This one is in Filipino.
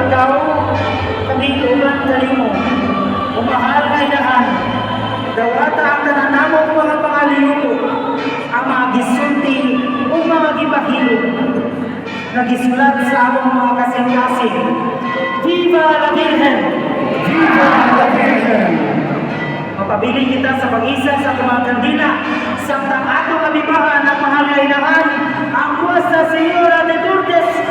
ikaw, kabilugan kanimo, umahal nga inahan, dawata ang tananamong mga pangalimuto, ang mga gisulti o mga gibahilo, nagisulat sa among mga kasing-kasing. Viva la Virgen! Viva la Virgen! Mapabiling kita sa pag-isa sa mga kandila, samtang atong kabibahan ang mahal nga inahan, ang buwas na Senyora de Lourdes